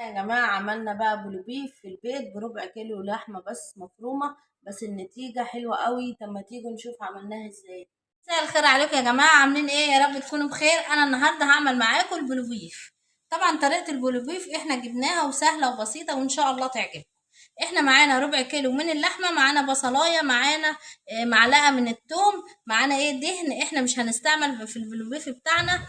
يا جماعة عملنا بقى بلوبيف في البيت بربع كيلو لحمة بس مفرومة. بس النتيجة حلوة قوي. طب ما تيجوا نشوف عملناها ازاي. مساء الخير عليكم يا جماعة، عاملين ايه؟ يا رب تكونوا بخير. انا النهاردة هعمل معاكم البلوبيف. طبعا طريقة البلوبيف احنا جبناها وسهلة وبسيطة وان شاء الله تعجبكم. احنا معانا ربع كيلو من اللحمة، معانا بصلاية، معانا معلقة من التوم، معانا ايه دهن. احنا مش هنستعمل في البلوبيف بتاعنا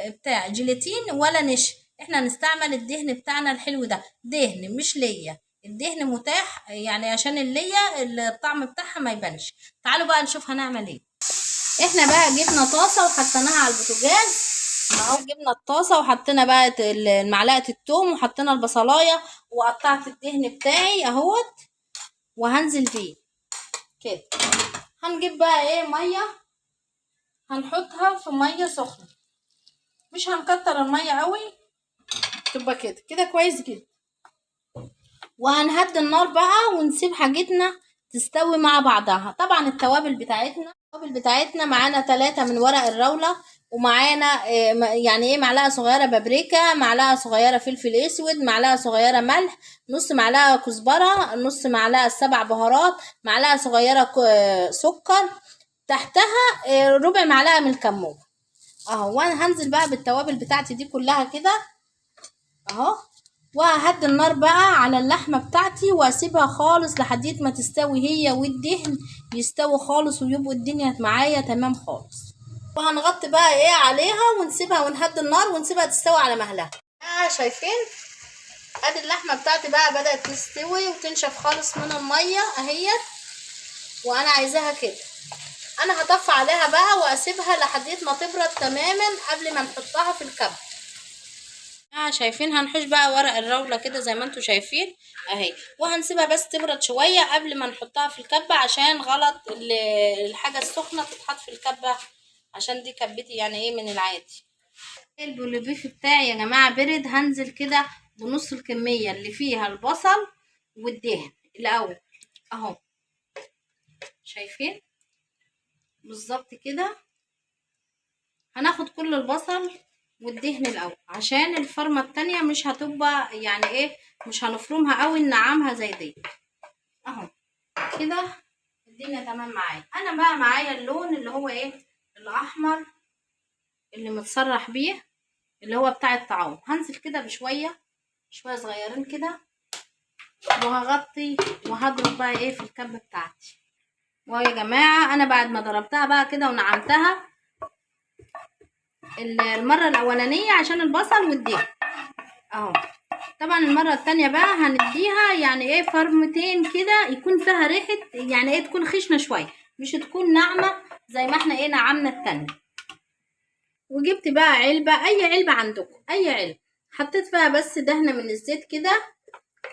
بتاع جيلاتين ولا نشا. احنا هنستعمل الدهن بتاعنا الحلو ده، دهن مش ليا. الدهن متاح يعني عشان الليا الطعم بتاعها ما يبانش. تعالوا بقى نشوف هنعمل ايه. احنا بقى جبنا طاسة وحطيناها على البوتاجاز اهو. جبنا الطاسة وحطينا بقى معلقة التوم وحطينا البصلاية وقطعت الدهن بتاعي اهوت وهنزل بيه كده. هنجيب بقى ايه مية، هنحطها في مية سخنة، مش هنكتر المية قوي، تبقى كده كده كويس جدا. وهنهدي النار بقى ونسيب حاجتنا تستوي مع بعضها. طبعا التوابل بتاعتنا معانا 3 من ورق الراولة، ومعانا يعني ايه معلقة صغيرة بابريكا، معلقة صغيرة فلفل اسود، معلقة صغيرة ملح، نص معلقة كزبرة، نص معلقة 7 بهارات، معلقة صغيرة سكر، تحتها ربع معلقة من الكمون اهو. وانا هنزل بقى بالتوابل بتاعتي دي كلها كده اهو. وههدي النار بقى على اللحمه بتاعتي واسيبها خالص لحد ما تستوي هي والدهن يستوي خالص ويبقوا الدنيا معايا تمام خالص. وهنغطي بقى ايه عليها ونسيبها ونهدي النار ونسيبها تستوي على مهلها. شايفين ادي اللحمه بتاعتي بقى بدات تستوي وتنشف خالص من الميه اهيت، وانا عايزاها كده. انا هطفي عليها بقى واسيبها لحد ما تبرد تماما قبل ما نحطها في الكب. شايفين هنحش بقى ورق الراولة كده زي ما انتوا شايفين اهي، وهنسيبها بس تبرد شوية قبل ما نحطها في الكبة، عشان غلط الحاجة السخنة تتحط في الكبة، عشان دي كبتي يعني ايه من العادي. البوليبيف بتاعي يا جماعة برد. هنزل كده بنص الكمية اللي فيها البصل والدهن الاول اهو. شايفين بالظبط كده. هناخد كل البصل والدهن الاول عشان الفرمه التانية مش هتبقى يعني ايه، مش هنفرمها قوي ننعمها زي دي اهو كده. الدنيا تمام معايا. انا بقى معايا اللون اللي هو ايه الاحمر اللي متصرح بيه اللي هو بتاع الطعام. هنزل كده بشويه شويه صغيرين كده وهغطي وهضرب بقى ايه في الكبه بتاعتي. ويا جماعه انا بعد ما ضربتها بقى كده ونعمتها المره الاولانيه عشان البصل والدهن اهو. طبعا المرة التانية بقى هنديها يعني ايه فرمتين كده يكون فيها ريحة، يعني ايه تكون خشنة شوية مش تكون ناعمة زي ما احنا ايه نعمنا التانية. وجبت بقى علبة، اي علبة عندكم اي علبة، حطيت فيها بس دهنة من الزيت كده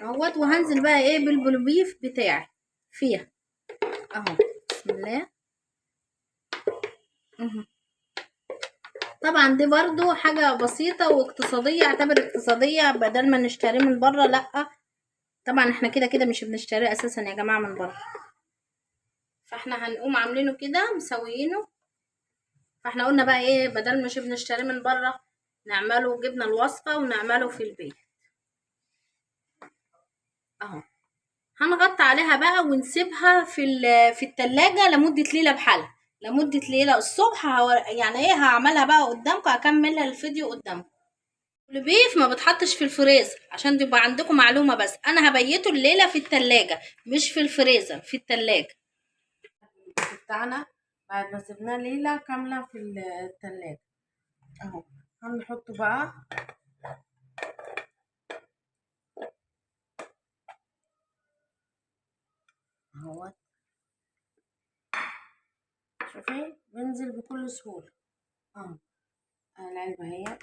اهوت. وهنزل بقى ايه بالبلوبيف بتاعي فيها اهو. بسم الله. طبعا دي برضو حاجة بسيطة واقتصادية، اعتبر اقتصادية بدل ما نشتريه من بره. لا طبعا احنا كده كده مش بنشتريه اساسا يا جماعة من بره، فاحنا هنقوم عاملينه كده مسويينه. فاحنا قلنا بقى ايه بدل مش بنشتريه من بره نعمله، جبنا الوصفة ونعمله في البيت اهو. هنغطي عليها بقى ونسيبها في التلاجة لمدة ليلة بحالها، لمدة ليلة. الصبح يعني ايه هعملها بقى قدامكم، هكملها الفيديو قدامكم. البيف ما بتحطش في الفريزر عشان تبقى عندكم معلومة، بس انا هبيته الليلة في التلاجة مش في الفريزر، في التلاجة بتاعنا بعد ما سيبناه ليلة كاملة في التلاجة اهو. هنحطه بقى اهو. شوفي بينزل بكل سهولة اهو. العلبة اهي.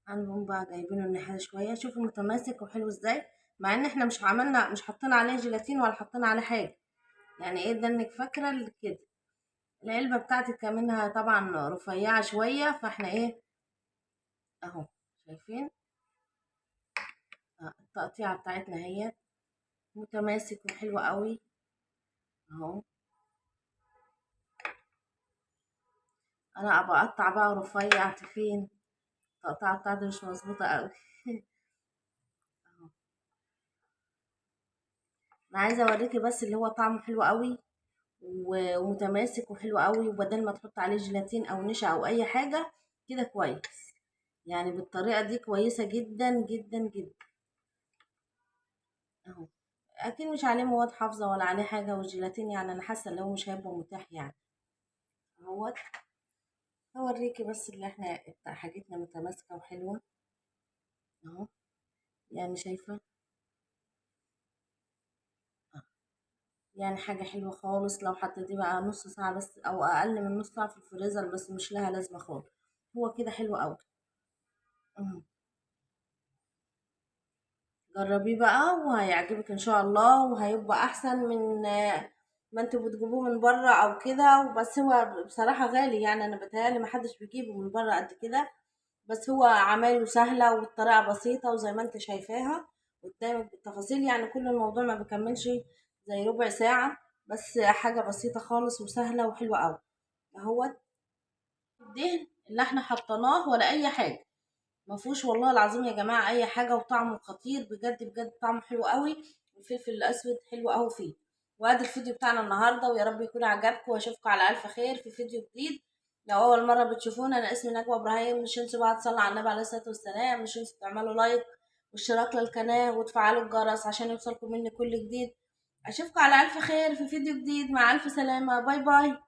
هنقوم بقى جايبينه الناحية شوية. شوفوا متماسك وحلو ازاي، مع ان احنا مش عملنا مش حطينا عليه جيلاتين ولا حطينا عليه حاجة. يعني ايه ده انك فاكرة كده. العلبة بتاعتي كمنها طبعا رفيعة شوية، فاحنا ايه اهو. شايفين التقطيعة بتاعتنا هي متماسك وحلو قوي اهو. انا ابقى اقطع بقى رفيع تخين، التقطيعة بتاعتي مش مظبوطة قوي انا عايزه اوريكي بس اللي هو طعمه حلو قوي ومتماسك وحلو قوي، وبدل ما تحط عليه جيلاتين او نشا او اي حاجه كده كويس. يعني بالطريقه دي كويسه جدا جدا جدا اهو. اكيد مش عليه مواد حافظه ولا عليه حاجه، والجيلاتين يعني انا حاسه ان هو مش هيبقى متاح يعني. اهوت هوريكي بس اللي احنا حاجتنا متماسكه وحلوه اهو. يعني شايفه يعني حاجة حلوة خالص. لو حطيتيه بقى نص ساعة بس أو أقل من نص ساعة في الفريزر بس مش لها لازمة خالص. هو كده حلو أوي. مم. جربيه بقى وهيعجبك إن شاء الله، وهيبقى أحسن من ما انتوا بتجيبوه من بره أو كده. بس هو بصراحة غالي يعني، أنا بتهيألي محدش بيجيبه من بره قد كده. بس هو عمايله سهلة والطريقة بسيطة، وزي ما انت شايفاها قدامك بالتفاصيل. يعني كل الموضوع ما بيكملش زي ربع ساعة، بس حاجة بسيطة خالص وسهلة وحلوة أوي اهوت. الدهن اللي احنا حطيناه ولا اي حاجه، ما فيهوش والله العظيم يا جماعه اي حاجه، وطعمه خطير بجد بجد، طعمه حلو قوي. والفلفل الاسود حلو قوي فيه. وادي الفيديو بتاعنا النهارده، ويا رب يكون عجبكم، واشوفكم على الف خير في فيديو جديد. لو اول مره بتشوفونا، انا اسمي نجوى ابراهيم. مش انسوا بقى تصلوا على النبي عليه الصلاه والسلام، مش انسوا تعملوا لايك واشتراك للقناه وتفعلوا الجرس عشان يوصلكم مني كل جديد. اشوفكم على الف خير في فيديو جديد. مع الف سلامه، باي باي.